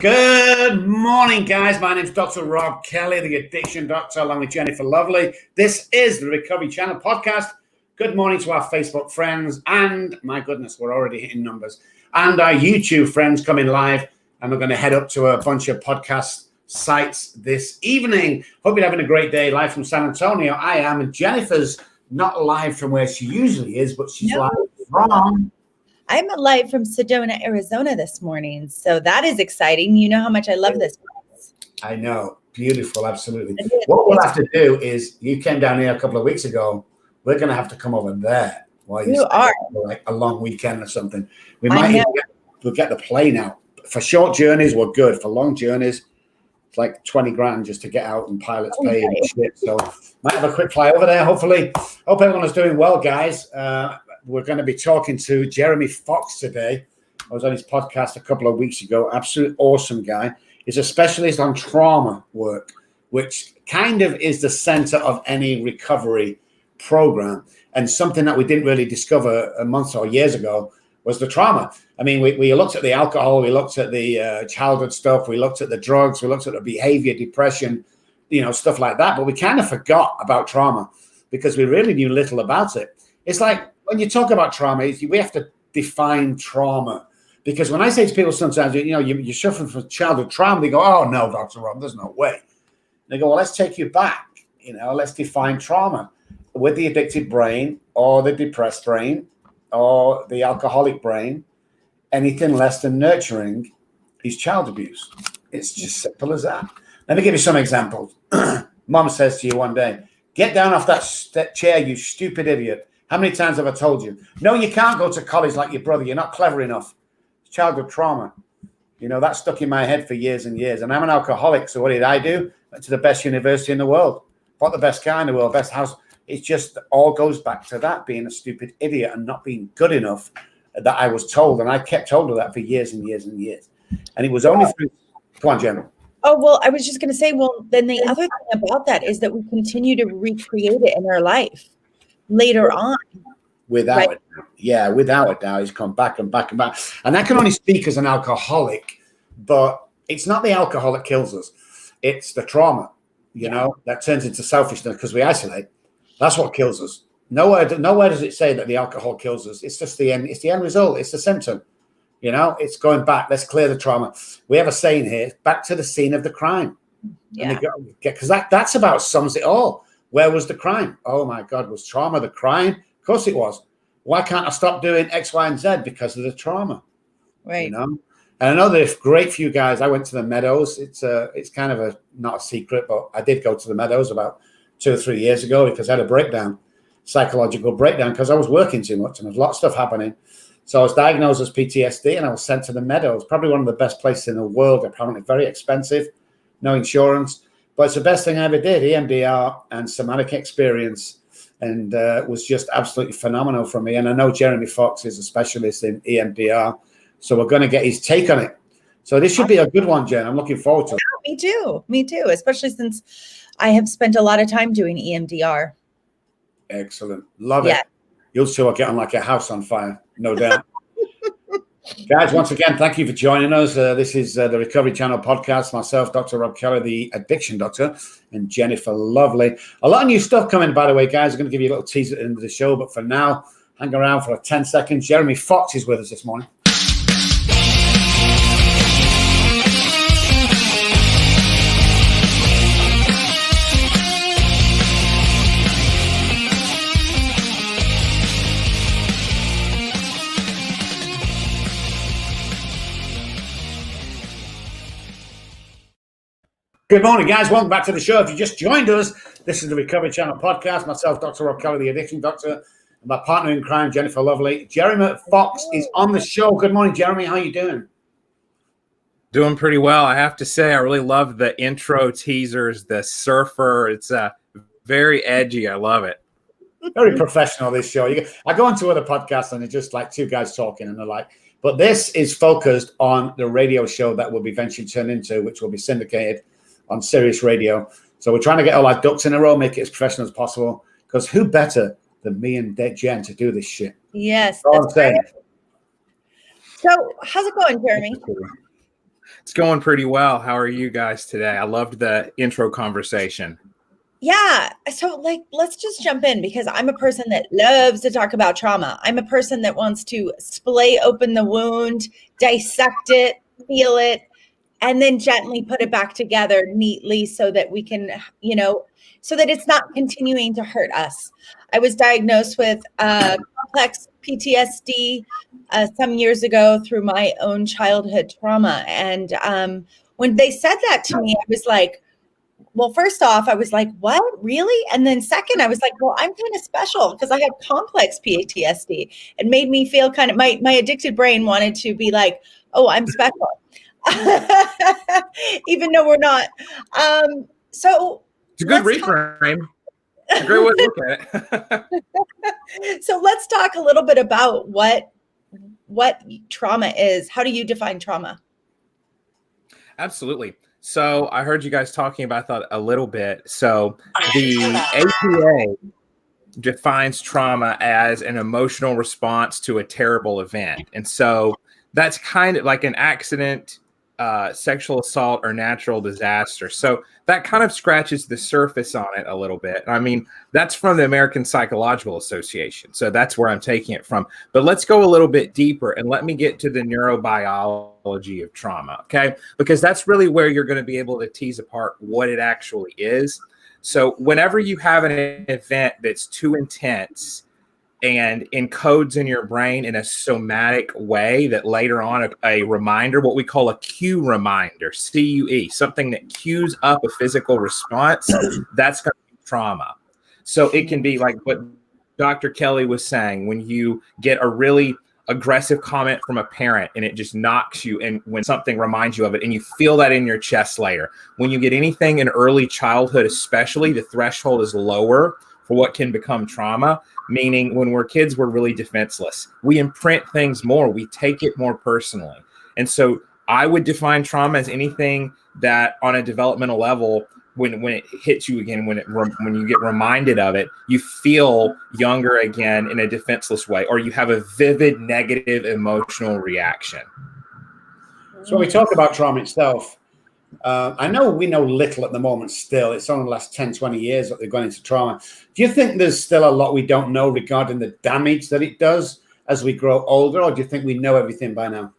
Good morning, guys. My name is Dr. Rob Kelly, the Addiction Doctor, along with Jennifer Lovely. This is the Recovery Channel podcast. Good morning to our Facebook friends, and my goodness, we're already hitting numbers, and our YouTube friends coming live, and we're going to head up to a bunch of podcast sites this evening. Hope you're having a great day. Live from San Antonio, I am, and Jennifer's not live from where she usually is, but she's live from... I'm live from Sedona, Arizona this morning. So that is exciting. You know how much I love this place. I know. Beautiful. Absolutely. What we'll have to do is, you came down here a couple of weeks ago. We're going to have to come over there while you are like a long weekend or something. We might we'll get the plane out. For short journeys, we're good. For long journeys, it's like 20 grand just to get out and pilots pay and shit. So might have a quick fly over there, hopefully. Hope everyone is doing well, guys. We're going to be talking to Jeremy Fox today. I was on his podcast a couple of weeks ago. Absolutely awesome guy. He's a specialist on trauma work, which kind of is the center of any recovery program. And something that we didn't really discover a month or years ago was the trauma. I mean, we looked at the alcohol, we looked at the childhood stuff, we looked at the drugs, we looked at the behavior, depression, stuff like that. But we kind of forgot about trauma because we really knew little about it. It's like, when you talk about trauma, we have to define trauma. Because when I say to people sometimes, you're suffering from childhood trauma, they go, oh, no, Dr. Rob, there's no way. They go, well, let's take you back. Let's define trauma. With the addicted brain or the depressed brain or the alcoholic brain, anything less than nurturing is child abuse. It's just simple as that. Let me give you some examples. Mom says to you one day, get down off that chair, you stupid idiot. How many times have I told you? No, you can't go to college like your brother. You're not clever enough. It's childhood trauma. That stuck in my head for years and years. And I'm an alcoholic. So what did I do? Went to the best university in the world. Bought the best car in the world, best house. It just all goes back to that, being a stupid idiot and not being good enough that I was told. And I kept hold of that for years and years and years. And it was only through... Go on, Jen. Oh, well, I was just going to say, then the other thing about that is that we continue to recreate it in our life. Later on. Without a doubt, he's come back and back and back. And I can only speak as an alcoholic, but it's not the alcohol that kills us. It's the trauma, that turns into selfishness because we isolate. That's what kills us. Nowhere does it say that the alcohol kills us. It's just the end. It's the end result. It's the symptom. It's going back. Let's clear the trauma. We have a saying here, back to the scene of the crime. Yeah. Because that's about sums it all. Where was the crime? Oh, my God, was trauma the crime? Of course it was. Why can't I stop doing X, Y, and Z? Because of the trauma. Right. And I know that if great few guys, I went to the Meadows. It's kind of not a secret, but I did go to the Meadows about 2 or 3 years ago because I had a breakdown, psychological breakdown, because I was working too much and there's a lot of stuff happening. So I was diagnosed as PTSD and I was sent to the Meadows, probably one of the best places in the world, apparently very expensive, no insurance. But it's the best thing I ever did, EMDR and somatic experience, and was just absolutely phenomenal for me. And I know Jeremy Fox is a specialist in EMDR, so we're going to get his take on it. So this should be a good one, Jen. I'm looking forward to it. Me too, especially since I have spent a lot of time doing EMDR. Excellent. Love it. You'll see what get on like a house on fire, no doubt. Guys, once again, thank you for joining us. This is the Recovery Channel podcast. Myself, Dr. Rob Kelly, the Addiction Doctor, and Jennifer Lovely. A lot of new stuff coming, by the way, guys. I'm going to give you a little teaser at the end of the show. But for now, hang around for 10 seconds. Jeremy Fox is with us this morning. Good morning, guys. Welcome back to the show. If you just joined us, this is the Recovery Channel podcast. Myself, Dr. Rob Kelly, the Addiction Doctor, and my partner in crime, Jennifer Lovely. Jeremy Fox is on the show. Good morning, Jeremy. How are you doing? Doing pretty well. I have to say, I really love the intro teasers, the surfer. It's very edgy. I love it. Very professional, this show. I go into other podcasts and it's just like two guys talking and they're like, but this is focused on the radio show that will be eventually turned into, which will be syndicated on Sirius Radio. So we're trying to get all our ducks in a row, make it as professional as possible, because who better than me and Jen to do this shit? Yes. That's all I'm saying. So how's it going, Jeremy? It's going pretty well. How are you guys today? I loved the intro conversation. Yeah. So let's just jump in because I'm a person that loves to talk about trauma. I'm a person that wants to splay open the wound, dissect it, feel it, and then gently put it back together neatly so that we can, so that it's not continuing to hurt us. I was diagnosed with complex PTSD some years ago through my own childhood trauma. And when they said that to me, I was like, well, first off, I was like, what, really? And then second, I was like, well, I'm kind of special because I have complex PTSD. It made me feel kind of, my addicted brain wanted to be like, oh, I'm special. Even though we're not. So it's a good reframe. A great way to look at it. So let's talk a little bit about what trauma is. How do you define trauma? Absolutely. So I heard you guys talking about that a little bit. So the APA defines trauma as an emotional response to a terrible event. And so that's kind of like an accident, sexual assault, or natural disaster. So that kind of scratches the surface on it a little bit. I mean, that's from the American Psychological Association. So that's where I'm taking it from. But let's go a little bit deeper and let me get to the neurobiology of trauma, okay? Because that's really where you're going to be able to tease apart what it actually is. So whenever you have an event that's too intense and encodes in your brain in a somatic way that later on a reminder, what we call a cue reminder, CUE, something that cues up a physical response, that's going to be trauma. So it can be like what Dr. Kelly was saying, when you get a really aggressive comment from a parent and it just knocks you, and when something reminds you of it and you feel that in your chest later. When you get anything in early childhood, especially, the threshold is lower for what can become trauma, meaning when we're kids, we're really defenseless. We imprint things more. We take it more personally. And so I would define trauma as anything that on a developmental level, when it hits you again, when you get reminded of it, you feel younger again in a defenseless way, or you have a vivid negative emotional reaction. So when we talk about trauma itself, I know we know little at the moment still. It's only the last 10, 20 years that they've gone into trauma. Do you think there's still a lot we don't know regarding the damage that it does as we grow older, or do you think we know everything by now?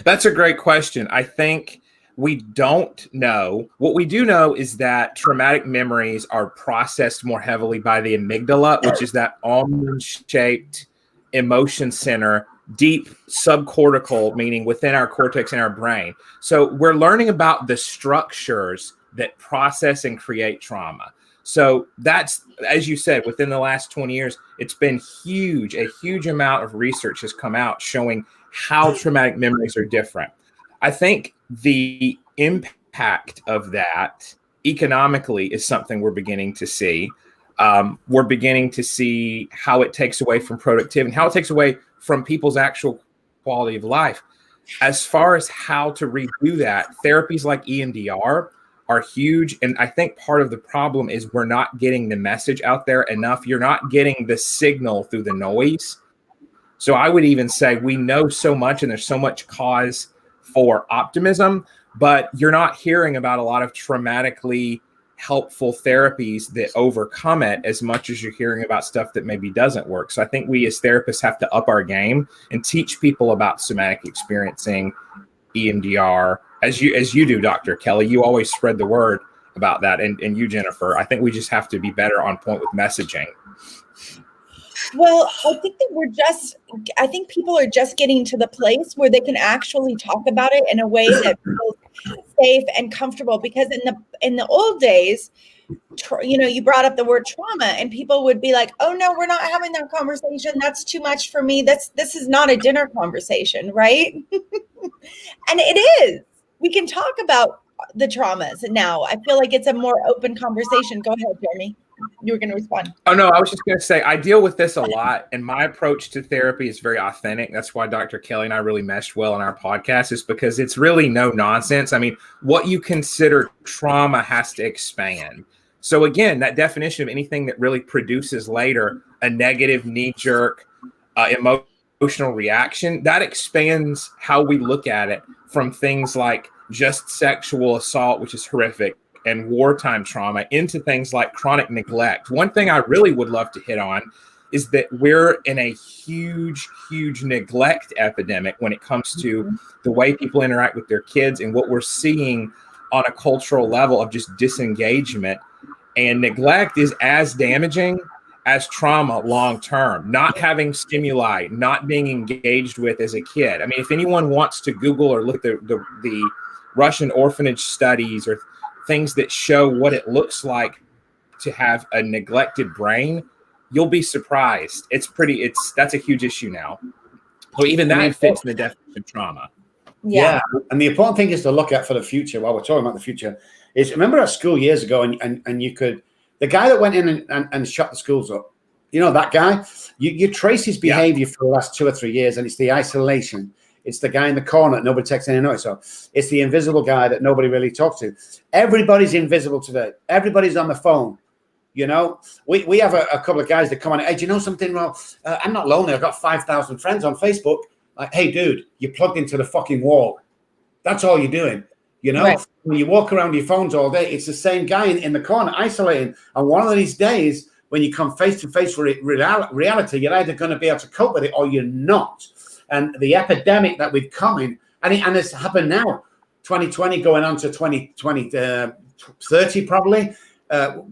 That's a great question. I think we don't know. What we do know is that traumatic memories are processed more heavily by the amygdala, which is that almond-shaped emotion center, deep subcortical, meaning within our cortex in our brain. So we're learning about the structures that process and create trauma. So that's, as you said, within the last 20 years, it's been huge. A huge amount of research has come out showing how traumatic memories are different. I think the impact of that economically is something we're beginning to see. We're beginning to see how it takes away from productivity, how it takes away from people's actual quality of life. As far as how to redo that, therapies like EMDR are huge. And I think part of the problem is we're not getting the message out there enough. You're not getting the signal through the noise. So I would even say we know so much and there's so much cause for optimism, but you're not hearing about a lot of traumatically helpful therapies that overcome it as much as you're hearing about stuff that maybe doesn't work. So I think we as therapists have to up our game and teach people about somatic experiencing, EMDR, as you do, Dr. Kelly. You always spread the word about that, and you, Jennifer. I think we just have to be better on point with messaging. Well, I think people are just getting to the place where they can actually talk about it in a way that feels safe and comfortable. Because in the old days, you brought up the word trauma, and people would be like, "Oh no, we're not having that conversation. That's too much for me. This is not a dinner conversation, right?" And it is. We can talk about the traumas now. I feel like it's a more open conversation. Go ahead, Jeremy. You were going to respond. Oh, no, I was just going to say, I deal with this a lot, and my approach to therapy is very authentic. That's why Dr. Kelly and I really meshed well in our podcast, is because it's really no nonsense. I mean, what you consider trauma has to expand. So again, that definition of anything that really produces later a negative knee-jerk emotional emotional reaction, that expands how we look at it from things like just sexual assault, which is horrific, and wartime trauma into things like chronic neglect. One thing I really would love to hit on is that we're in a huge neglect epidemic when it comes to the way people interact with their kids and what we're seeing on a cultural level of just disengagement. And neglect is as damaging as trauma long term. Not having stimuli, not being engaged with as a kid. I mean, if anyone wants to Google or look at the Russian orphanage studies or things that show what it looks like to have a neglected brain, you'll be surprised. That's a huge issue now. So even that fits in the definition of trauma. Yeah. And the important thing is to look at for the future, while we're talking about the future, is remember at school years ago, and you could, the guy that went in and shut the schools up, you know, that guy, you trace his behavior for the last 2 or 3 years, and it's the isolation. It's the guy in the corner that nobody takes any notice of. It's the invisible guy that nobody really talks to. Everybody's invisible today. Everybody's on the phone. You know, we have a couple of guys that come on. Hey, do you know something, Rob? I'm not lonely. I've got 5,000 friends on Facebook. Like, hey, dude, you're plugged into the fucking wall. That's all you're doing. You know, right. When you walk around your phones all day, it's the same guy in the corner isolating. And one of these days, when you come face to face with reality, you're either going to be able to cope with it or you're not. And the epidemic that we've come in, and it's happened now, 2020 going on to 2030 probably.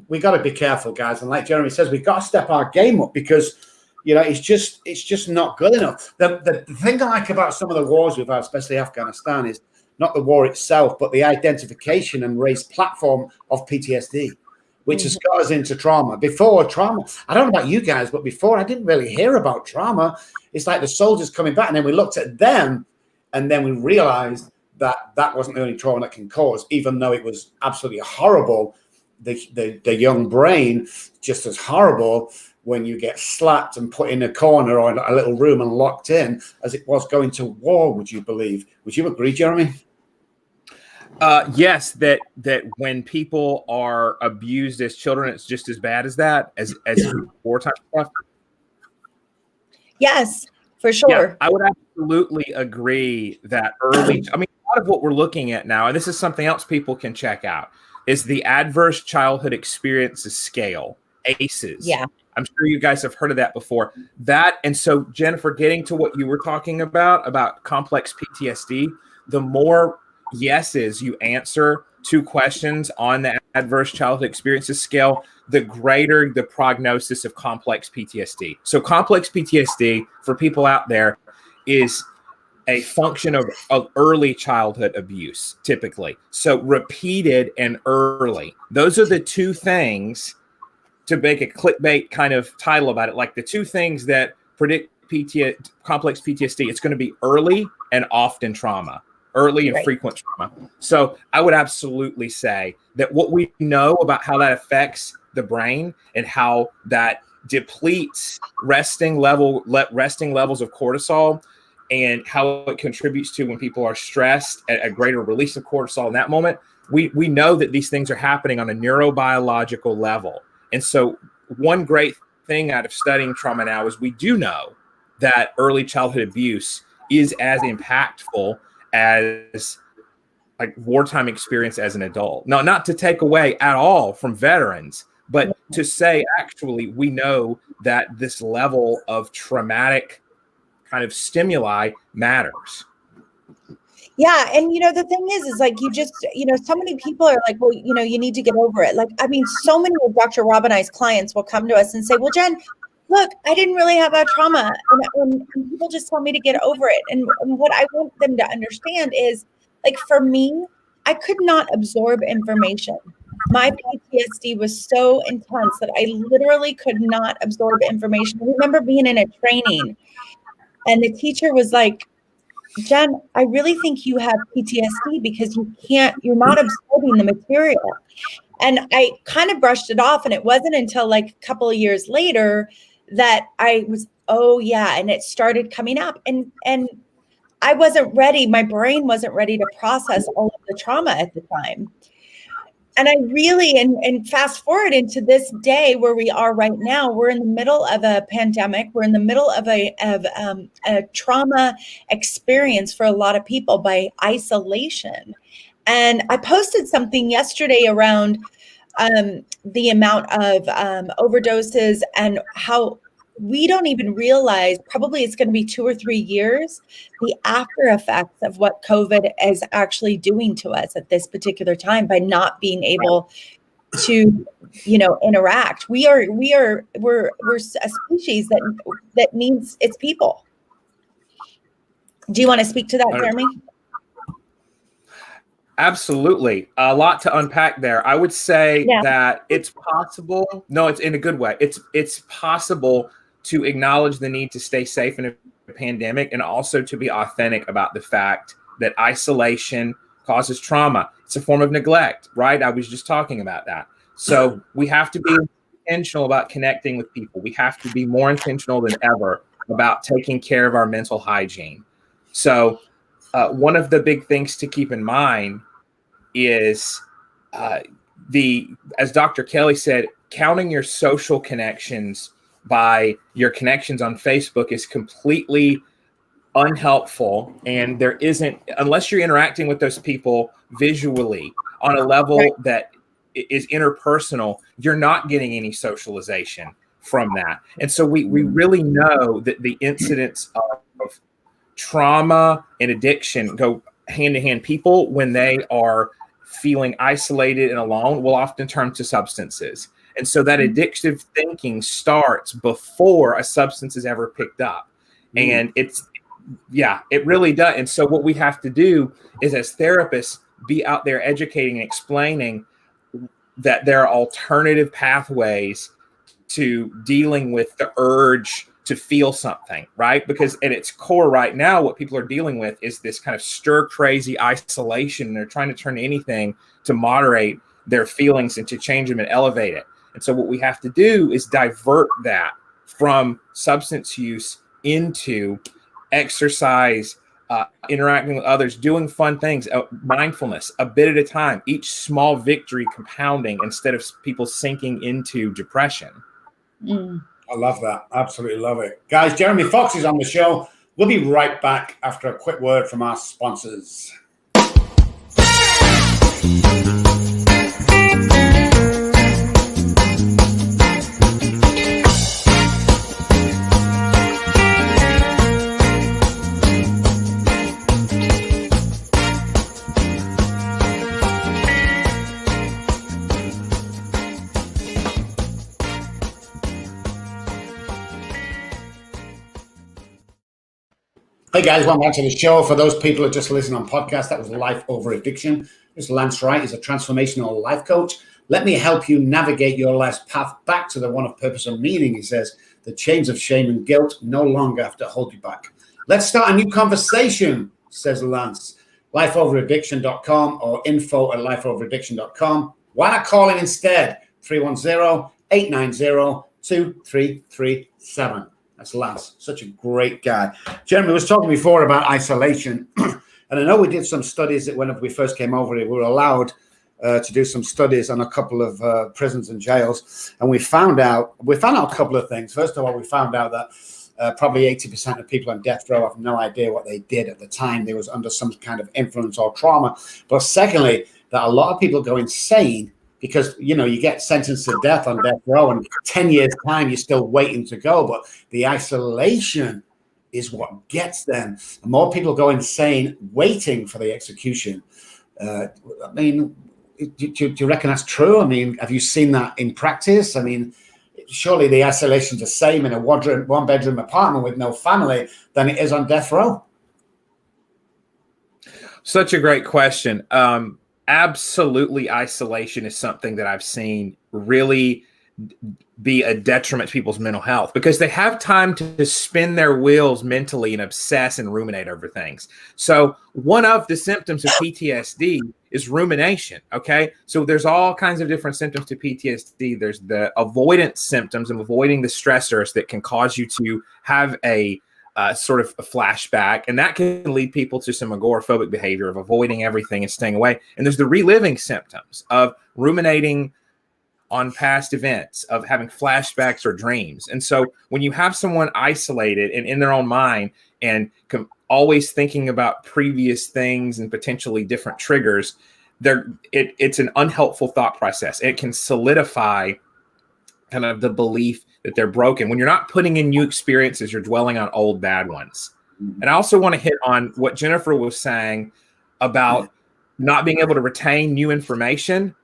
We got to be careful, guys. And like Jeremy says, we've got to step our game up because, you know, it's just not good enough. The thing I like about some of the wars we've had, especially Afghanistan, is not the war itself, but the identification and raised platform of PTSD, which has got us into trauma. Before trauma, I don't know about you guys, but before I didn't really hear about trauma. It's like the soldiers coming back, and then we looked at them, and then we realized that that wasn't the only trauma that can cause, even though it was absolutely horrible. The young brain, just as horrible when you get slapped and put in a corner or in a little room and locked in as it was going to war, would you believe? Would you agree, Jeremy? Yes, that when people are abused as children, it's just as bad as that, as wartime stuff. Yes, for sure. Yeah, I would absolutely agree that early, I mean, a lot of what we're looking at now, and this is something else people can check out, is the Adverse Childhood Experiences Scale, ACEs. Yeah. I'm sure you guys have heard of that before. That, and so Jennifer, getting to what you were talking about complex PTSD, the more yeses you answer to questions on the Adverse Childhood Experiences Scale, the greater the prognosis of complex PTSD. So complex PTSD, for people out there, is a function of early childhood abuse, typically. So repeated and early. Those are the two things, to make a clickbait kind of title about it, like the two things that predict complex PTSD. It's going to be early and often trauma. Early and right. Frequent trauma. So I would absolutely say that what we know about how that affects the brain and how that depletes resting levels of cortisol and how it contributes to when people are stressed, a greater release of cortisol in that moment. We know that these things are happening on a neurobiological level. And so one great thing out of studying trauma now is we do know that early childhood abuse is as impactful as like wartime experience as an adult. Now, not to take away at all from veterans, but to say, actually, we know that this level of traumatic kind of stimuli matters. Yeah. And, you know, the thing is like, you just, you know, so many people are like, well, you know, you need to get over it. Like, I mean, so many of Dr. Rob and I's clients will come to us and say, well, Jen, look, I didn't really have a trauma, and people just tell me to get over it. And what I want them to understand is, like, for me, I could not absorb information. My PTSD was so intense that I literally could not absorb information. I remember being in a training, and the teacher was like, Jen, I really think you have PTSD because you're not absorbing the material. And I kind of brushed it off, and it wasn't until like a couple of years later that I was, oh yeah, and it started coming up, and I wasn't ready. My brain wasn't ready to process all of the trauma at the time. I really, and fast forward into this day where we are right now, we're in the middle of a pandemic. We're in the middle of a trauma experience for a lot of people by isolation. And I posted something yesterday around the amount of overdoses and how we don't even realize, probably it's going to be 2 or 3 years, the after effects of what COVID is actually doing to us at this particular time by not being able to, interact. We're a species that needs its people. Do you want to speak to that, Jeremy? Absolutely. A lot to unpack there. I would say that it's possible. No, it's in a good way. It's possible to acknowledge the need to stay safe in a pandemic and also to be authentic about the fact that isolation causes trauma. It's a form of neglect, right? I was just talking about that. So we have to be intentional about connecting with people. We have to be more intentional than ever about taking care of our mental hygiene. So one of the big things to keep in mind is as Dr. Kelly said, counting your social connections by your connections on Facebook is completely unhelpful. And there isn't, unless you're interacting with those people visually on a level that is interpersonal, you're not getting any socialization from that. And so we really know that the incidence of trauma and addiction go hand in hand. People, when they are feeling isolated and alone, will often turn to substances. And so that addictive thinking starts before a substance is ever picked up. And it really does. And so what we have to do is, as therapists, be out there educating and explaining that there are alternative pathways to dealing with the urge to feel something, right? Because at its core right now, what people are dealing with is this kind of stir crazy isolation. They're trying to turn to anything to moderate their feelings and to change them and elevate it. And so what we have to do is divert that from substance use into exercise, interacting with others, doing fun things, mindfulness, a bit at a time, each small victory compounding instead of people sinking into depression. I love that. Absolutely love it. Guys, Jeremy Fox is on the show. We'll be right back after a quick word from our sponsors. Hey guys, welcome back to the show. For those people who just listen on podcast, that was Life Over Addiction. This is Lance Wright. He's a transformational life coach. Let me help you navigate your life's path back to the one of purpose and meaning. He says, the chains of shame and guilt no longer have to hold you back. Let's start a new conversation, says Lance. LifeOverAddiction.com or info@lifeoveraddiction.com. Why not call in instead? 310-890-2337. That's Lance, such a great guy. Jeremy was talking before about isolation. And I know we did some studies that when we first came over here, we were allowed to do some studies on a couple of prisons and jails. And we found out a couple of things. First of all, we found out that probably 80% of people on death row have no idea what they did at the time. They was under some kind of influence or trauma. But secondly, that a lot of people go insane because, you get sentenced to death on death row and 10 years time, you're still waiting to go. But the isolation is what gets them. And more people go insane waiting for the execution. Do you reckon that's true? I mean, have you seen that in practice? I mean, surely the isolation's the same in a one-bedroom apartment with no family than it is on death row. Such a great question. Absolutely, isolation is something that I've seen really be a detriment to people's mental health because they have time to spin their wheels mentally and obsess and ruminate over things. So one of the symptoms of PTSD is rumination. Okay. So there's all kinds of different symptoms to PTSD. There's the avoidance symptoms of avoiding the stressors that can cause you to have a sort of a flashback, and that can lead people to some agoraphobic behavior of avoiding everything and staying away. And there's the reliving symptoms of ruminating on past events, of having flashbacks or dreams. And so when you have someone isolated and in their own mind and always thinking about previous things and potentially different triggers, it's an unhelpful thought process. It can solidify kind of the belief that they're broken. When you're not putting in new experiences, you're dwelling on old bad ones. And I also want to hit on what Jennifer was saying about not being able to retain new information.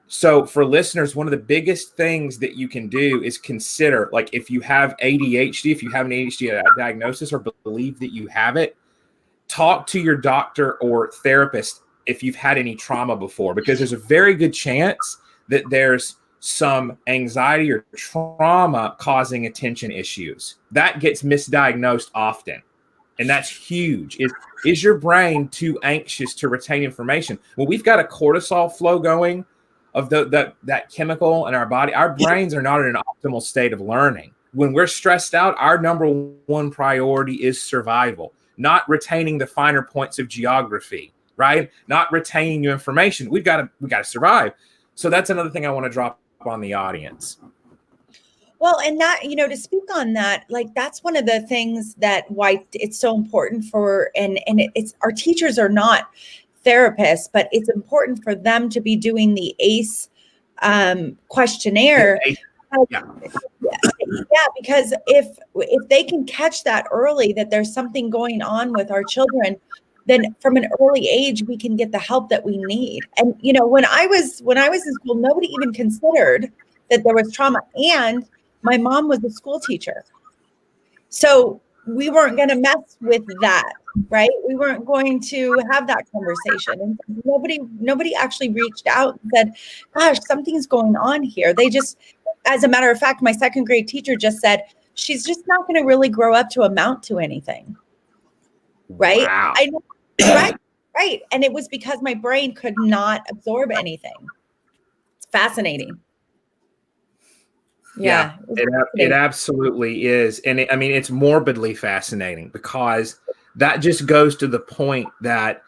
So for listeners, one of the biggest things that you can do is consider, like if you have ADHD, if you have an ADHD diagnosis or believe that you have it, talk to your doctor or therapist if you've had any trauma before, because there's a very good chance that there's some anxiety or trauma causing attention issues. That gets misdiagnosed often. And that's huge. Is your brain too anxious to retain information? Well, we've got a cortisol flow going of that chemical in our body. Our brains are not in an optimal state of learning. When we're stressed out, our number one priority is survival, not retaining the finer points of geography, right? Not retaining new information. We've got to survive. So that's another thing I want to drop on the audience. Well, and that, to speak on that, like that's one of the things that why it's so important for, and it's our teachers are not therapists, but it's important for them to be doing the ACE questionnaire. Yeah, because if they can catch that early, that there's something going on with our children, then from an early age, we can get the help that we need. And, when I was in school, nobody even considered that there was trauma. And my mom was a school teacher. So we weren't going to mess with that, right? We weren't going to have that conversation. And nobody actually reached out and said, gosh, something's going on here. They just, as a matter of fact, my second grade teacher just said, she's just not going to really grow up to amount to anything. Right? Wow. I know. Right. And it was because my brain could not absorb anything. It's fascinating. Yeah. It absolutely is. And it's morbidly fascinating because that just goes to the point that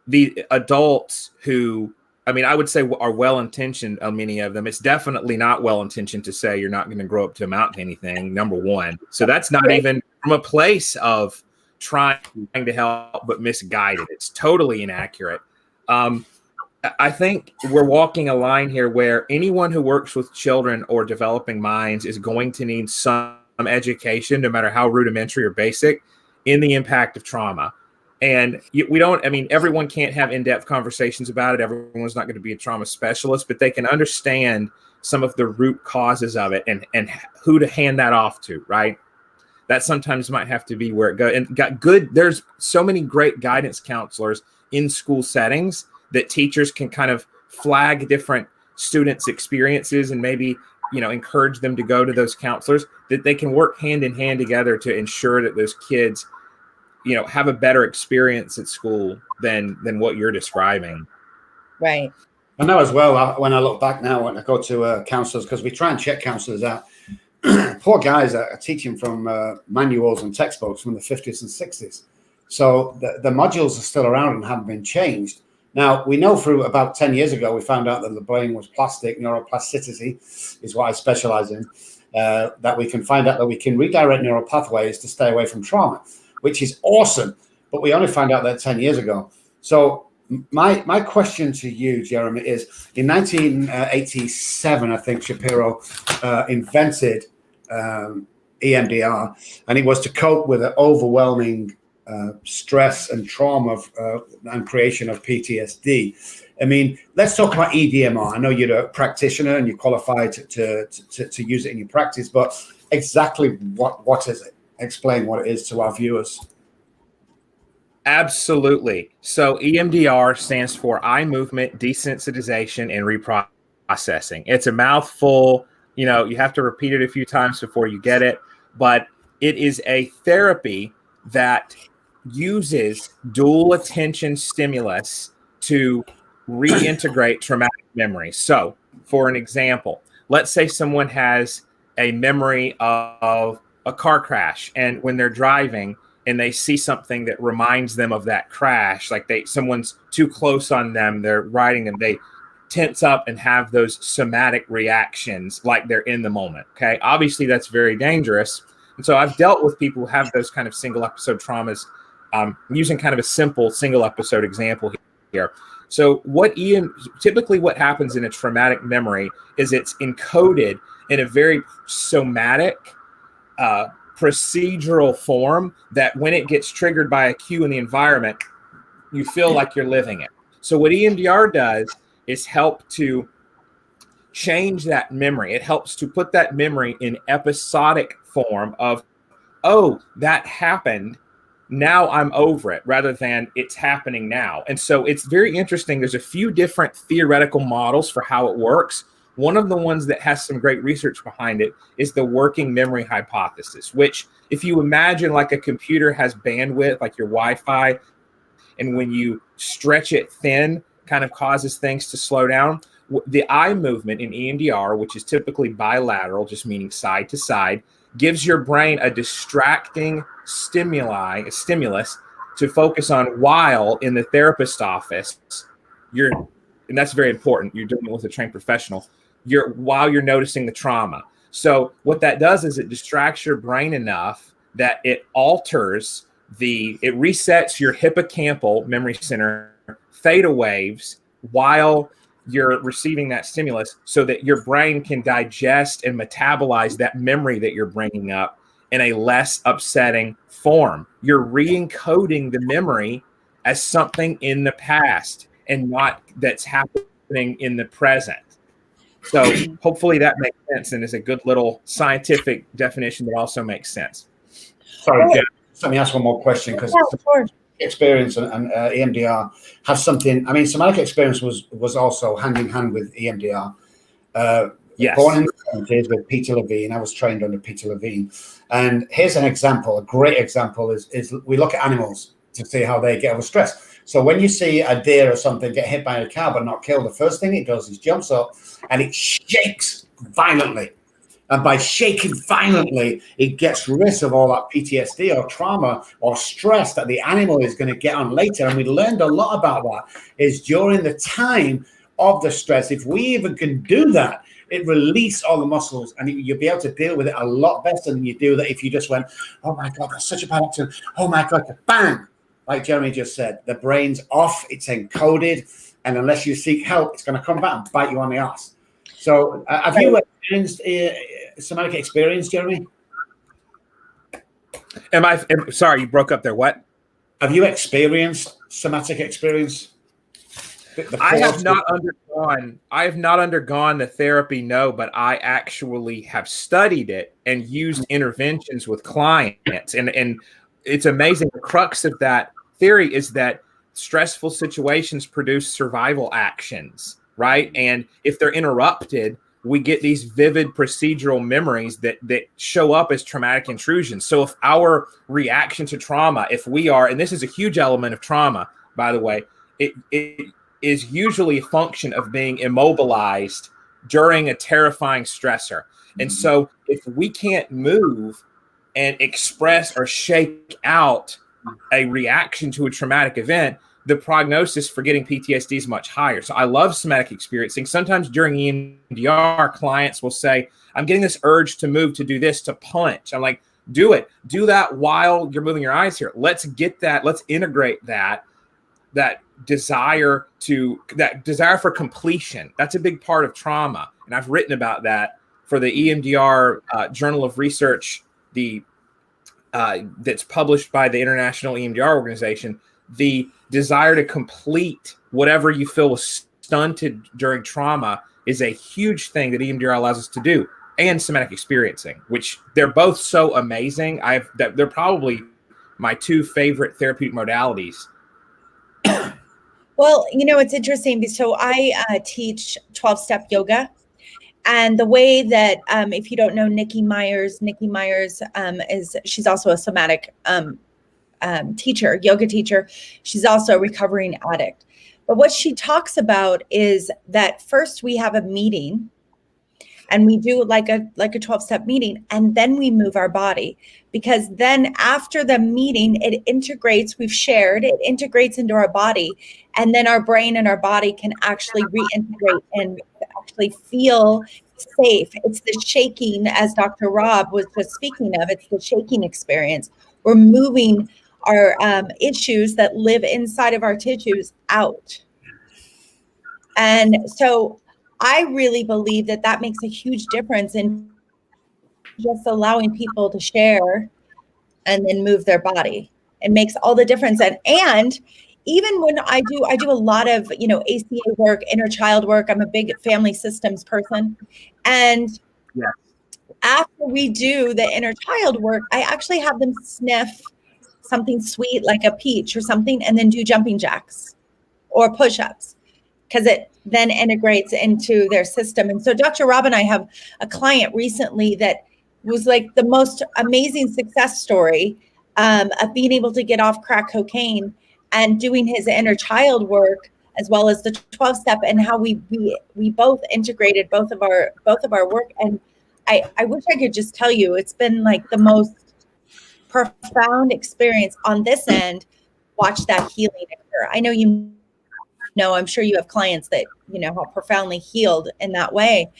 the adults who, I would say are well-intentioned, many of them, it's definitely not well-intentioned to say you're not going to grow up to amount to anything, number one. So that's not even from a place of trying to help, but misguided. It's totally inaccurate. I think we're walking a line here where anyone who works with children or developing minds is going to need some education, no matter how rudimentary or basic, in the impact of trauma. And everyone can't have in-depth conversations about it. Everyone's not going to be a trauma specialist, but they can understand some of the root causes of it and who to hand that off to, right? That sometimes might have to be where it goes. And there's so many great guidance counselors in school settings that teachers can kind of flag different students' experiences and maybe, encourage them to go to those counselors, that they can work hand in hand together to ensure that those kids, have a better experience at school than what you're describing. Right. I know as well, when I look back now, when I go to counselors, because we try and check counselors out, poor guys are teaching from manuals and textbooks from the 50s and 60s. So the modules are still around and haven't been changed. Now, we know through about 10 years ago, we found out that the brain was plastic. Neuroplasticity is what I specialize in, that we can find out that we can redirect neural pathways to stay away from trauma, which is awesome. But we only found out that 10 years ago. So my question to you, Jeremy, is in 1987, I think Shapiro invented EMDR, and it was to cope with an overwhelming stress and trauma and creation of PTSD. Let's talk about EDMR. I know you're a practitioner and you're qualified to use it in your practice, but exactly what is it? Explain what it is to our viewers. Absolutely. So EMDR stands for eye movement desensitization and reprocessing. It's a mouthful. You have to repeat it a few times before you get it, but it is a therapy that uses dual attention stimulus to reintegrate traumatic memories. So, for an example, let's say someone has a memory of a car crash, and when they're driving and they see something that reminds them of that crash, like someone's too close on them, they're riding them, they tense up and have those somatic reactions like they're in the moment. Okay. Obviously that's very dangerous. And so I've dealt with people who have those kind of single episode traumas. I'm using kind of a simple single episode example here. So typically what happens in a traumatic memory is it's encoded in a very somatic, procedural form that when it gets triggered by a cue in the environment, you feel like you're living it. So what EMDR does is help to change that memory. It helps to put that memory in episodic form of, oh, that happened, now I'm over it, rather than it's happening now. And so it's very interesting. There's a few different theoretical models for how it works. One of the ones that has some great research behind it is the working memory hypothesis, which if you imagine like a computer has bandwidth, like your Wi-Fi, and when you stretch it thin, kind of causes things to slow down. The eye movement in EMDR, which is typically bilateral, just meaning side to side, gives your brain a distracting stimulus to focus on while in the therapist's office, and that's very important, you're doing it with a trained professional, while you're noticing the trauma. So what that does is it distracts your brain enough that it it resets your hippocampal memory center theta waves while you're receiving that stimulus, so that your brain can digest and metabolize that memory that you're bringing up in a less upsetting form. You're re-encoding the memory as something in the past and not that's happening in the present. So hopefully that makes sense and is a good little scientific definition that also makes sense. Sorry, Jen, let me ask one more question, because experience and EMDR have something. I mean, somatic experience was also hand in hand with EMDR. Yes. Born in the 70s with Peter Levine. I was trained under Peter Levine. And here's an example, a great example is we look at animals to see how they get over stress. So when you see a deer or something get hit by a car but not killed, the first thing it does is jumps up and it shakes violently. And by shaking violently, it gets rid of all that PTSD or trauma or stress that the animal is going to get on later. And we learned a lot about that is during the time of the stress. If we even can do that, it releases all the muscles and you'll be able to deal with it a lot better than you do that if you just went, oh my God, that's such a bad accident. Oh my God, bang. Like Jeremy just said, the brain's off, it's encoded. And unless you seek help, it's going to come back and bite you on the ass. So have you experienced somatic experience, Jeremy? Sorry, you broke up there. What? Have you experienced somatic experience? I have not undergone the therapy, no, but I actually have studied it and used interventions with clients. And it's amazing. The crux of that theory is that stressful situations produce survival actions, right? And if they're interrupted, we get these vivid procedural memories that show up as traumatic intrusions. So if our reaction to trauma, and this is a huge element of trauma, by the way, it is usually a function of being immobilized during a terrifying stressor. And so if we can't move and express or shake out a reaction to a traumatic event, the prognosis for getting PTSD is much higher. So I love somatic experiencing. Sometimes during EMDR, clients will say, I'm getting this urge to move, to do this, to punch. I'm like, do it. Do that while you're moving your eyes here. Let's get that. Let's integrate that desire for completion. That's a big part of trauma. And I've written about that for the EMDR Journal of Research, that's published by the International EMDR Organization. The desire to complete whatever you feel was stunted during trauma is a huge thing that EMDR allows us to do, and somatic experiencing, which they're both so amazing. They're probably my two favorite therapeutic modalities. Well, it's interesting. So I teach 12-step yoga. And the way that, if you don't know Nikki Myers she's also a somatic yoga teacher. She's also a recovering addict. But what she talks about is that first we have a meeting, and we do like a 12-step meeting, and then we move our body, because then after the meeting, it integrates, we've shared, it integrates into our body, and then our brain and our body can actually reintegrate and actually feel safe. It's the shaking, as Dr. Rob was just speaking of, it's the shaking experience. We're moving our issues that live inside of our tissues out. And so I really believe that that makes a huge difference in just allowing people to share and then move their body. It makes all the difference. And even when I do a lot of, ACA work, inner child work. I'm a big family systems person. And after we do the inner child work, I actually have them sniff something sweet like a peach or something, and then do jumping jacks or push-ups, because it then integrates into their system. And so Dr. Rob and I have a client recently that was like the most amazing success story of being able to get off crack cocaine and doing his inner child work as well as the 12-step, and how we both integrated both of our work. And I wish I could just tell you, it's been like the most profound experience on this end. Watch that healing occur. I know I'm sure you have clients that how profoundly healed in that way.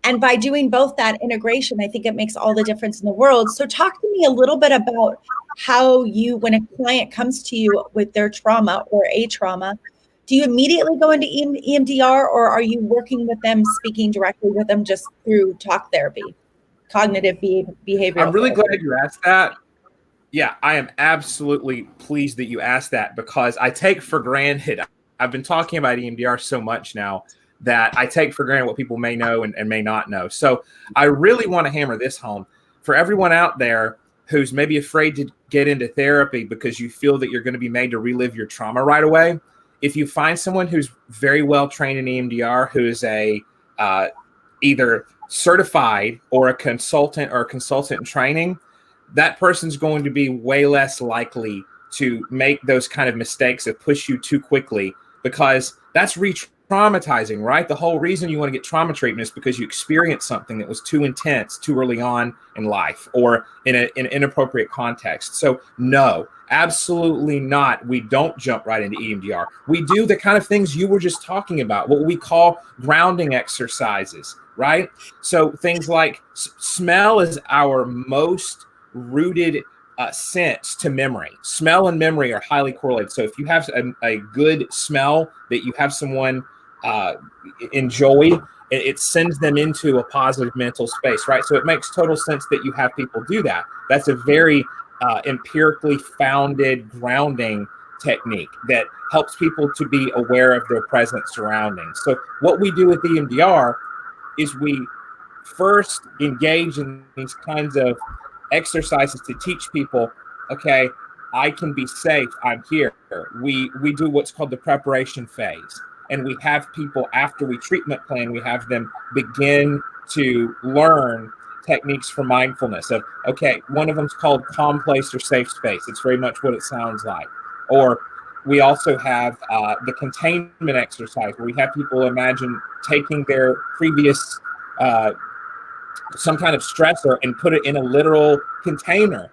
And by doing both that integration, I think it makes all the difference in the world. So talk to me a little bit about how when a client comes to you with their trauma or a trauma, do you immediately go into EMDR, or are you working with them, speaking directly with them just through talk therapy, cognitive behavioral? I'm really glad you asked that. Yeah, I am absolutely pleased that you asked that, because I take for granted, I've been talking about EMDR so much now that I take for granted what people may know and may not know. So I really want to hammer this home for everyone out there who's maybe afraid to get into therapy because you feel that you're going to be made to relive your trauma right away. If you find someone who's very well trained in EMDR, who is either certified or a consultant in training, that person's going to be way less likely to make those kind of mistakes that push you too quickly, because that's re-traumatizing, right? The whole reason you want to get trauma treatment is because you experienced something that was too intense too early on in life, or in an inappropriate context. So no, absolutely not. We don't jump right into EMDR. We do the kind of things you were just talking about, what we call grounding exercises, right? So things like smell is our most rooted sense to memory. Smell and memory are highly correlated. So if you have a good smell that you have someone enjoy, it sends them into a positive mental space, right? So it makes total sense that you have people do that. That's a very empirically founded grounding technique that helps people to be aware of their present surroundings. So what we do with EMDR is we first engage in these kinds of exercises to teach people, okay, I can be safe, I'm here. We do what's called the preparation phase. And we have people, after we treatment plan, we have them begin to learn techniques for mindfulness of, okay, one of them's called calm place or safe space. It's very much what it sounds like. Or we also have the containment exercise, where we have people imagine taking their previous some kind of stressor and put it in a literal container,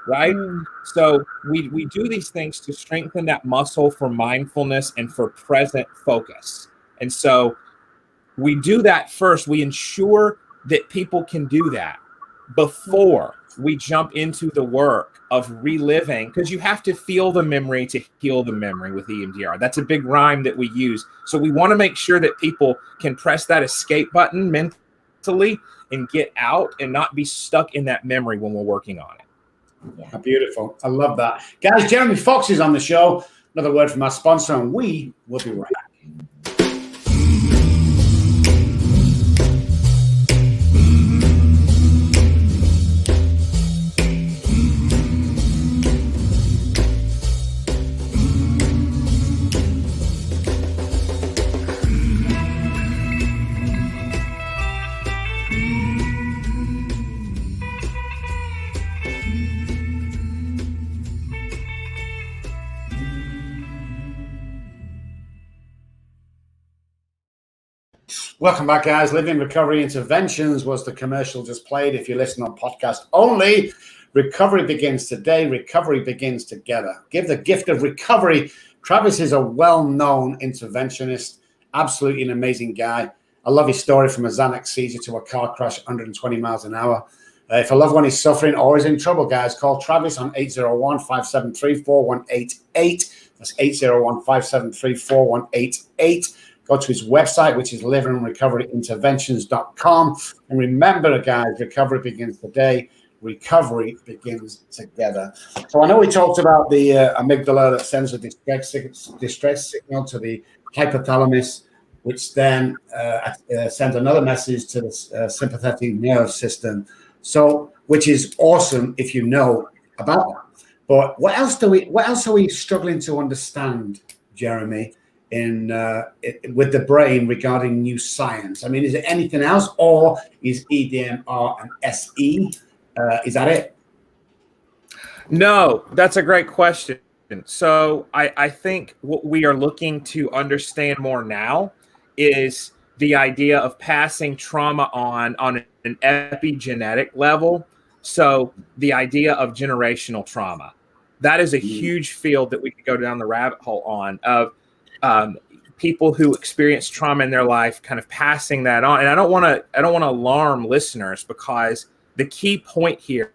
right? So we do these things to strengthen that muscle for mindfulness and for present focus. And so we do that first. We ensure that people can do that before we jump into the work of reliving, because you have to feel the memory to heal the memory with EMDR. That's a big rhyme that we use. So we want to make sure that people can press that escape button mentally and get out and not be stuck in that memory when we're working on it. Yeah. Beautiful. I love that. Guys, Jeremy Fox is on the show. Another word from our sponsor, and we will be right back. Welcome back, guys. Living Recovery Interventions was the commercial just played. If you listen on podcast only, recovery begins today. Recovery begins together. Give the gift of recovery. Travis is a well-known interventionist, absolutely an amazing guy. I love his story from a Xanax seizure to a car crash, 120 miles an hour. If a loved one is suffering or is in trouble, guys, call Travis on 801-573-4188. That's 801-573-4188. Go to his website, which is livingrecoveryinterventions.com. And remember, guys, recovery begins today. Recovery begins together. So I know we talked about the amygdala that sends a distress signal to the hypothalamus, which then sends another message to the sympathetic nerve system. So, which is awesome if you know about that. But what else are we struggling to understand, Jeremy, with the brain regarding new science? I mean, is there anything else, or is EDMR and SE? Is that it? No, that's a great question. So I think what we are looking to understand more now is the idea of passing trauma on an epigenetic level. So the idea of generational trauma. That is a huge field that we could go down the rabbit hole on, of people who experience trauma in their life, kind of passing that on. And I don't want to alarm listeners, because the key point here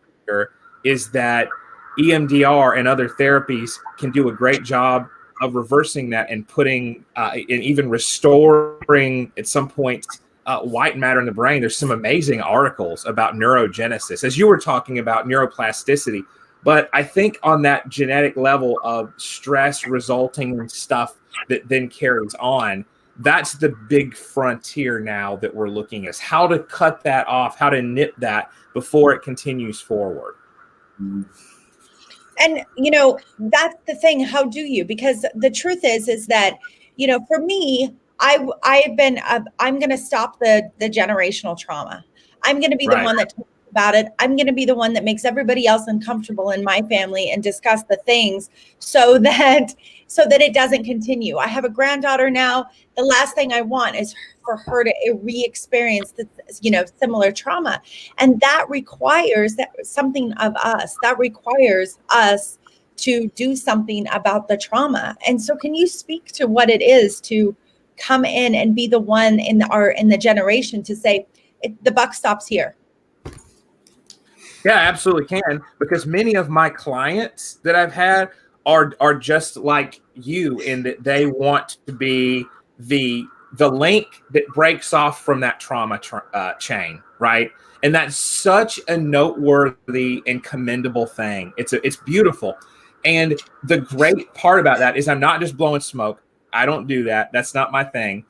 is that EMDR and other therapies can do a great job of reversing that and putting and even restoring at some point white matter in the brain. There's some amazing articles about neurogenesis, as you were talking about neuroplasticity. But I think on that genetic level of stress resulting in stuff that then carries on, that's the big frontier now that we're looking at, how to cut that off, how to nip that before it continues forward. And, that's the thing. How do you? Because the truth is that, for me, I'm going to stop the generational trauma. I'm going to be the one that talks about it. I'm going to be the one that makes everybody else uncomfortable in my family and discuss the things so that it doesn't continue. I have a granddaughter now. The last thing I want is for her to re-experience the, similar trauma. And that requires something of us. That requires us to do something about the trauma. And so can you speak to what it is to come in and be the one in the generation to say the buck stops here? Yeah, absolutely can, because many of my clients that I've had are just like you, in that they want to be the link that breaks off from that trauma chain, right? And that's such a noteworthy and commendable thing. It's beautiful. And the great part about that is I'm not just blowing smoke. I don't do that. That's not my thing.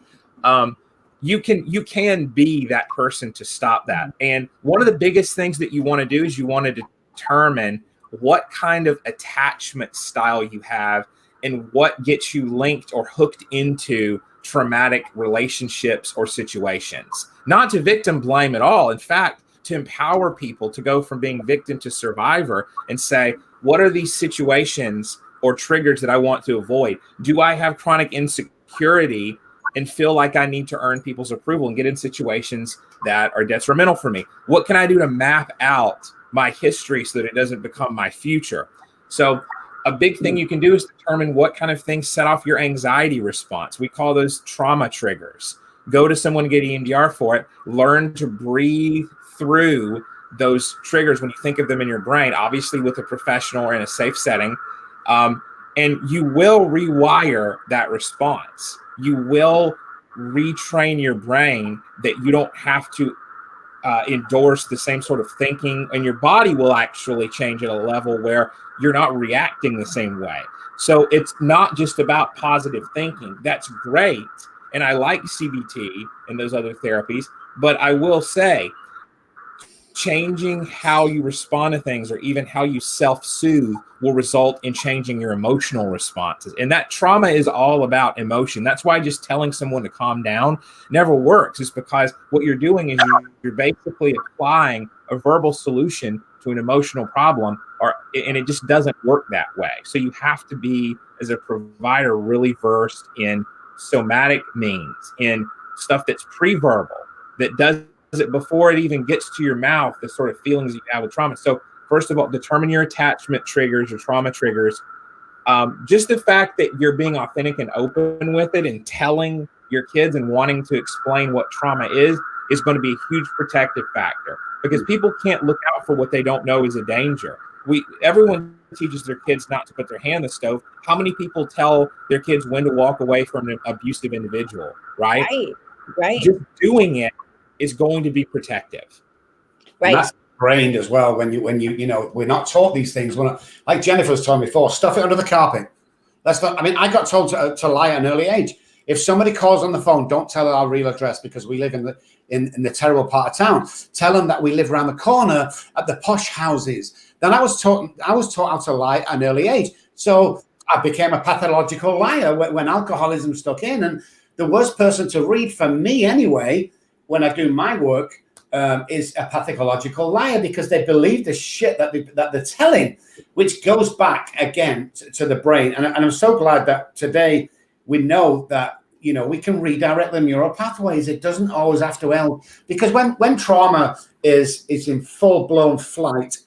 You can be that person to stop that. And one of the biggest things that you want to do is you want to determine what kind of attachment style you have and what gets you linked or hooked into traumatic relationships or situations. Not to victim blame at all. In fact, to empower people to go from being victim to survivor and say, what are these situations or triggers that I want to avoid? Do I have chronic insecurity and feel like I need to earn people's approval and get in situations that are detrimental for me? What can I do to map out my history so that it doesn't become my future? So a big thing you can do is determine what kind of things set off your anxiety response. We call those trauma triggers. Go to someone, get EMDR for it. Learn to breathe through those triggers when you think of them in your brain, obviously with a professional or in a safe setting. And you will rewire that response. You will retrain your brain that you don't have to endorse the same sort of thinking, and your body will actually change at a level where you're not reacting the same way. So it's not just about positive thinking. That's great. And I like CBT and those other therapies, but I will say, changing how you respond to things or even how you self-soothe will result in changing your emotional responses. And that trauma is all about emotion. That's why just telling someone to calm down never works. It's because what you're doing is you're basically applying a verbal solution to an emotional problem, and it just doesn't work that way. So you have to be, as a provider, really versed in somatic means, in stuff that's pre-verbal, that does it before it even gets to your mouth, the sort of feelings you have with trauma. So first of all, determine your attachment triggers, your trauma triggers. Just the fact that you're being authentic and open with it and telling your kids and wanting to explain what trauma is going to be a huge protective factor, because people can't look out for what they don't know is a danger. Everyone teaches their kids not to put their hand in the stove. How many people tell their kids when to walk away from an abusive individual, right? Right. Just doing it is going to be protective. Right. And that's ingrained as well. When you know, we're not taught these things. We're not, like Jennifer was telling me before, stuff it under the carpet. That's not. I mean, I got told to lie at an early age. If somebody calls on the phone, don't tell her our real address, because we live in the terrible part of town. Tell them that we live around the corner at the posh houses. Then I was taught how to lie at an early age. So I became a pathological liar when alcoholism stuck in. And the worst person to read, for me anyway, when I do my work, is a pathological liar, because they believe the shit that they're telling, which goes back again to the brain. And I'm so glad that today we know that, you know, we can redirect the neural pathways. It doesn't always have to end, because when trauma is in full blown flight,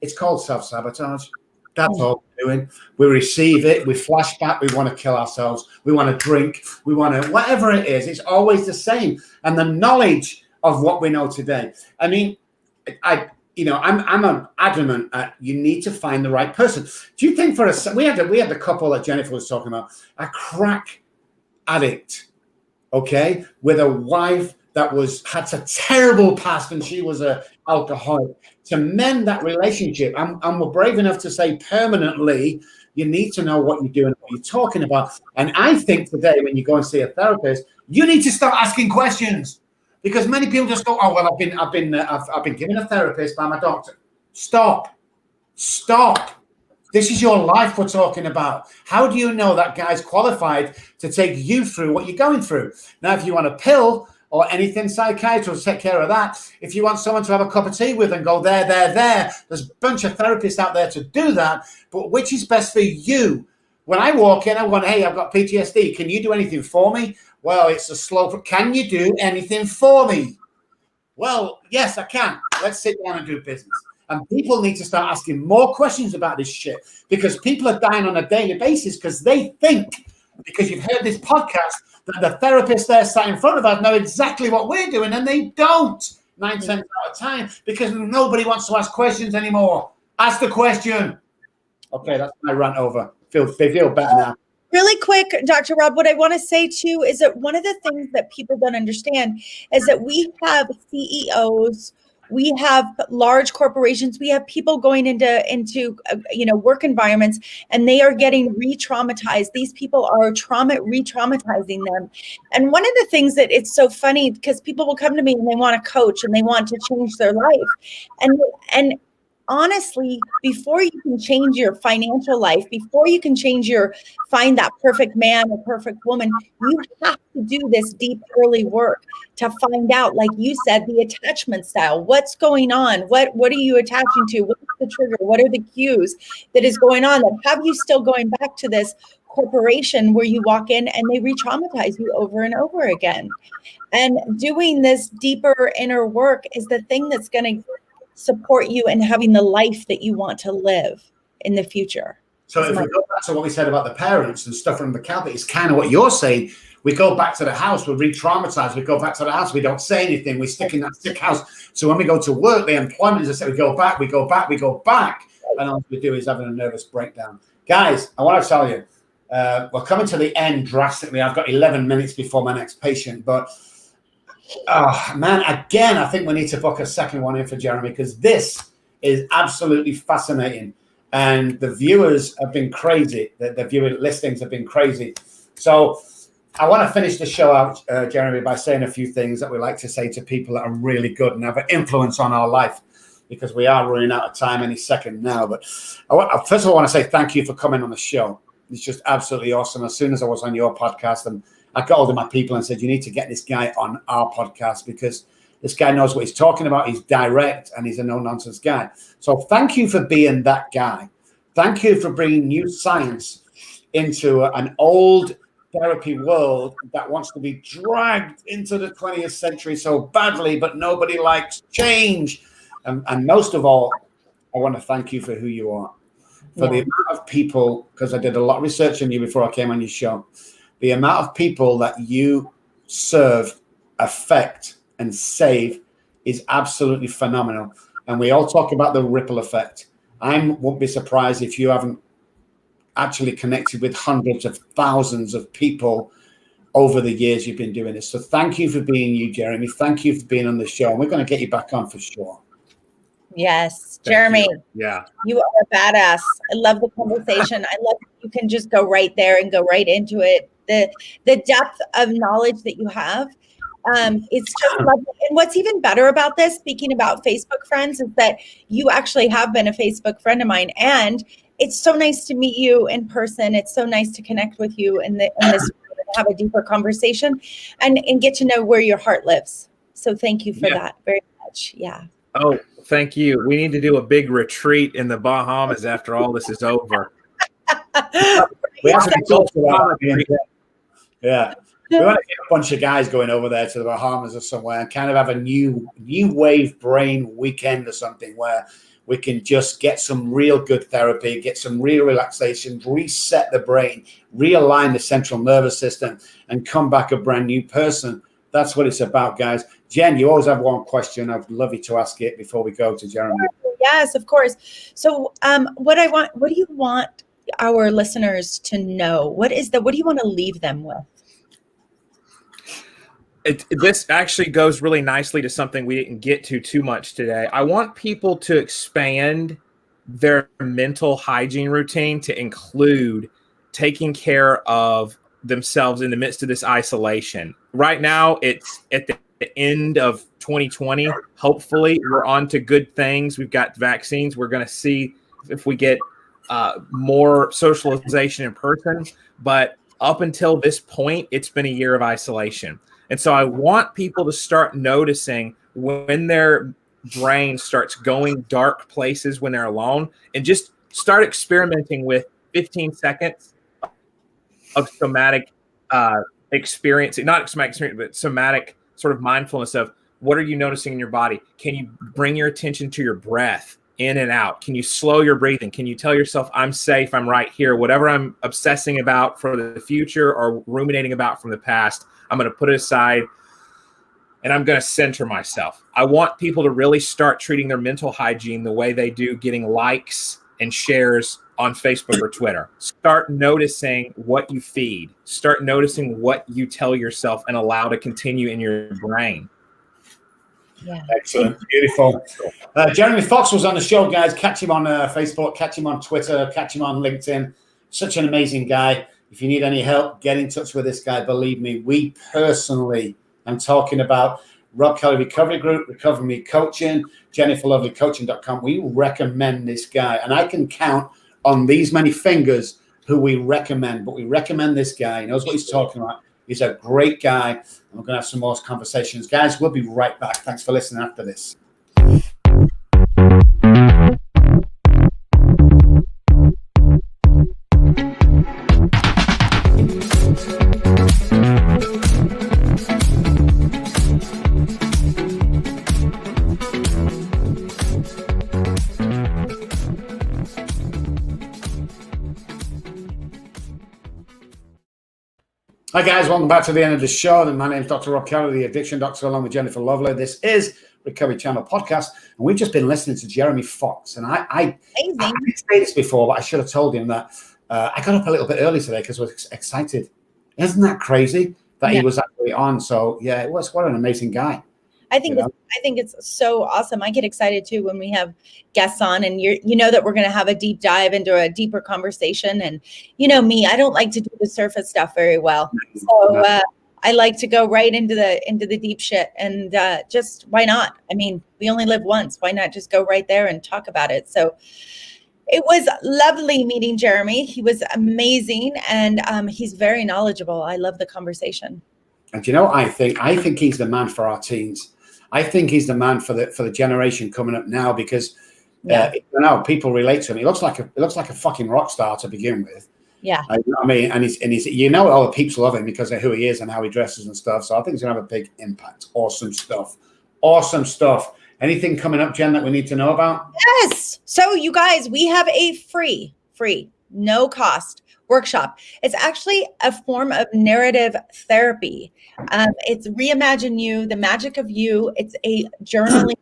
it's called self-sabotage. That's all we're doing. We receive it, we flash back, we want to kill ourselves, we want to drink, we want to, whatever it is, it's always the same. And the knowledge of what we know today. I mean, I'm adamant that you need to find the right person. Do you think we had the couple that Jennifer was talking about, a crack addict, okay, with a wife that had a terrible past and she was a alcoholic, to mend that relationship. And we're brave enough to say permanently, you need to know what you're doing, what you're talking about. And I think today, when you go and see a therapist, you need to start asking questions, because many people just go, "Oh, well, I've been given a therapist by my doctor." Stop. This is your life we're talking about. How do you know that guy's qualified to take you through what you're going through? Now, if you want a pill or anything, psychiatrist will take care of that. If you want someone to have a cup of tea with and go there, there's a bunch of therapists out there to do that. But which is best for you? When I walk in, I want, "Hey, I've got PTSD. Can you do anything for me?" Well, it's a slow. Can you do anything for me? Well, yes, I can. Let's sit down and do business. And people need to start asking more questions about this shit, because people are dying on a daily basis because they think, because you've heard this podcast, that the therapists there sat in front of us know exactly what we're doing, and they don't 9 times out of time, because nobody wants to ask questions anymore. Ask the question. Okay, that's my rant over. They feel better now. Really quick, Dr. Rob, what I want to say too is that one of the things that people don't understand is that we have CEOs, we have large corporations, we have people going into work environments, and they are getting re-traumatized. These people are re-traumatizing them. And one of the things that it's so funny, because people will come to me and they want to coach and they want to change their life. And honestly, before you can change your financial life, before you can find that perfect man or perfect woman, you have to do this deep early work to find out, like you said, the attachment style. What's going on? What are you attaching to? What's the trigger? What are the cues that is going on that have you still going back to this corporation where you walk in and they re-traumatize you over and over again? And doing this deeper inner work is the thing that's going to support you in having the life that you want to live in the future. So if we go back to what we said about the parents and stuff from the carpet, it's kind of what you're saying. We go back to the house, we're re-traumatized. We go back to the house, we don't say anything. We stick in that sick house. So when we go to work, the employment, as I said, we go back. And all we do is having a nervous breakdown. Guys, I want to tell you, we're coming to the end drastically. I've got 11 minutes before my next patient, but man, again, I think we need to book a second one in for Jeremy, because this is absolutely fascinating. And the viewers have been crazy. The viewer listings have been crazy. So I want to finish the show out, Jeremy, by saying a few things that we like to say to people that are really good and have an influence on our life, because we are running out of time any second now. But first of all, I want to say thank you for coming on the show. It's just absolutely awesome. As soon as I was on your podcast, and I got hold of my people and said, you need to get this guy on our podcast, because this guy knows what he's talking about. He's direct and he's a no-nonsense guy. So thank you for being that guy. Thank you for bringing new science into an old therapy world that wants to be dragged into the 20th century so badly, but nobody likes change. And most of all, I want to thank you for who you are. For the amount of people, because I did a lot of research on you before I came on your show, the amount of people that you serve, affect, and save is absolutely phenomenal. And we all talk about the ripple effect. I won't be surprised if you haven't actually connected with hundreds of thousands of people over the years you've been doing this. So thank you for being you, Jeremy. Thank you for being on the show. And we're going to get you back on for sure. Yes, Jeremy. Yeah. You are a badass. I love the conversation. I love you can just go right there and go right into it. The depth of knowledge that you have. It's just lovely. And what's even better about this, speaking about Facebook friends, is that you actually have been a Facebook friend of mine. And it's so nice to meet you in person. It's so nice to connect with you in this and have a deeper conversation and get to know where your heart lives. So thank you for that very much. Yeah. Oh, thank you. We need to do a big retreat in the Bahamas after all this is over. We have to talk about it. Yeah. We want to get a bunch of guys going over there to the Bahamas or somewhere and kind of have a new wave brain weekend or something where we can just get some real good therapy, get some real relaxation, reset the brain, realign the central nervous system, and come back a brand new person. That's what it's about, guys. Jen, you always have one question. I'd love you to ask it before we go to Jeremy. Yes, of course. So what do you want our listeners to know? What do you want to leave them with? This actually goes really nicely to something we didn't get to too much today. I want people to expand their mental hygiene routine to include taking care of themselves in the midst of this isolation. Right now, it's at the end of 2020. Hopefully, we're on to good things. We've got vaccines. We're going to see if we get more socialization in person. But up until this point, it's been a year of isolation. And so I want people to start noticing when their brain starts going dark places when they're alone, and just start experimenting with 15 seconds of somatic experience, not somatic experience, but somatic sort of mindfulness of what are you noticing in your body? Can you bring your attention to your breath in and out? Can you slow your breathing? Can you tell yourself, I'm safe, I'm right here. Whatever I'm obsessing about for the future or ruminating about from the past, I'm going to put it aside and I'm going to center myself. I want people to really start treating their mental hygiene the way they do getting likes and shares on Facebook or Twitter. Start noticing what you feed. Start noticing what you tell yourself and allow to continue in your brain. Yeah. Excellent. Beautiful. Jeremy Fox was on the show, guys. Catch him on Facebook, catch him on Twitter, catch him on LinkedIn. Such an amazing guy. If you need any help, get in touch with this guy. Believe me, we personally, I'm talking about Rob Kelly Recovery Group, Recover Me Coaching, JenniferLovelyCoaching.com. We recommend this guy. And I can count on these many fingers who we recommend. But we recommend this guy. He knows what he's talking about. He's a great guy. And we're going to have some more conversations. Guys, we'll be right back. Thanks for listening after this. Hi guys, welcome back to the end of the show. My name is Dr. Rob Kelly, the Addiction Doctor, along with Jennifer Lovely. This is Recovery Channel Podcast, and we've just been listening to Jeremy Fox. And I didn't say this before, but I should have told him that I got up a little bit early today because I was excited. Isn't that crazy that he was actually on? So yeah, it was. What an amazing guy. I think it's so awesome. I get excited too when we have guests on, and you know that we're going to have a deep dive into a deeper conversation. And you know me, I don't like to do the surface stuff very well, so I like to go right into the deep shit. And just why not? I mean, we only live once. Why not just go right there and talk about it? So it was lovely meeting Jeremy. He was amazing, and he's very knowledgeable. I love the conversation. And you know, I think he's the man for our teens. I think he's the man for the generation coming up now, because people relate to him. He looks like a fucking rock star to begin with. Yeah. I mean, and he's you know, all the peeps love him because of who he is and how he dresses and stuff. So I think he's gonna have a big impact. Awesome stuff. Awesome stuff. Anything coming up, Jen, that we need to know about? Yes. So you guys, we have a free, no cost workshop. It's actually a form of narrative therapy. It's Reimagine You, the magic of you. It's a journaling,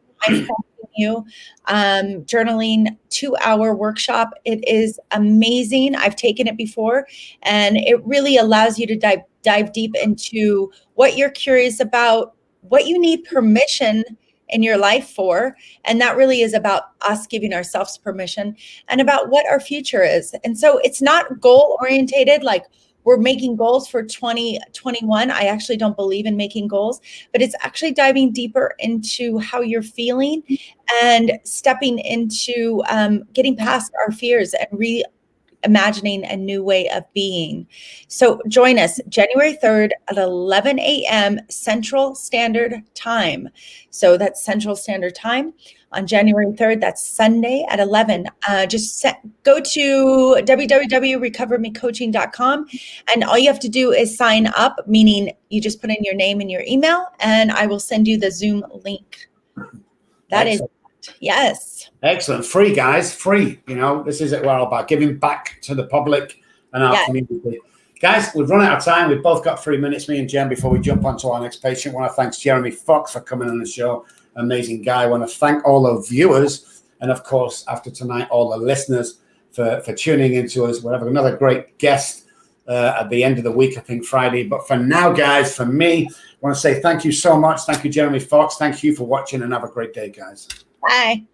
journaling 2-hour workshop. It is amazing. I've taken it before, and it really allows you to dive deep into what you're curious about, what you need permission in your life for. And that really is about us giving ourselves permission and about what our future is. And so it's not goal orientated, like we're making goals for 2021. I actually don't believe in making goals, but it's actually diving deeper into how you're feeling and stepping into getting past our fears and reimagining a new way of being. So join us January 3rd at 11 a.m. Central Standard Time. So that's Central Standard Time on January 3rd. That's Sunday at 11. Go to www.recovermecoaching.com, and all you have to do is sign up, meaning you just put in your name and your email, and I will send you the Zoom link. That Excellent. Is yes. Excellent. Free, guys. Free. You know, this is it. We're all about giving back to the public and our community. Guys, we've run out of time. We've both got 3 minutes, me and Jen, before we jump on to our next patient. I want to thank Jeremy Fox for coming on the show. Amazing guy. I want to thank all the viewers and, of course, after tonight, all the listeners for tuning into us. We'll have another great guest at the end of the week, I think Friday. But for now, guys, for me, I want to say thank you so much. Thank you, Jeremy Fox. Thank you for watching, and have a great day, guys. Bye.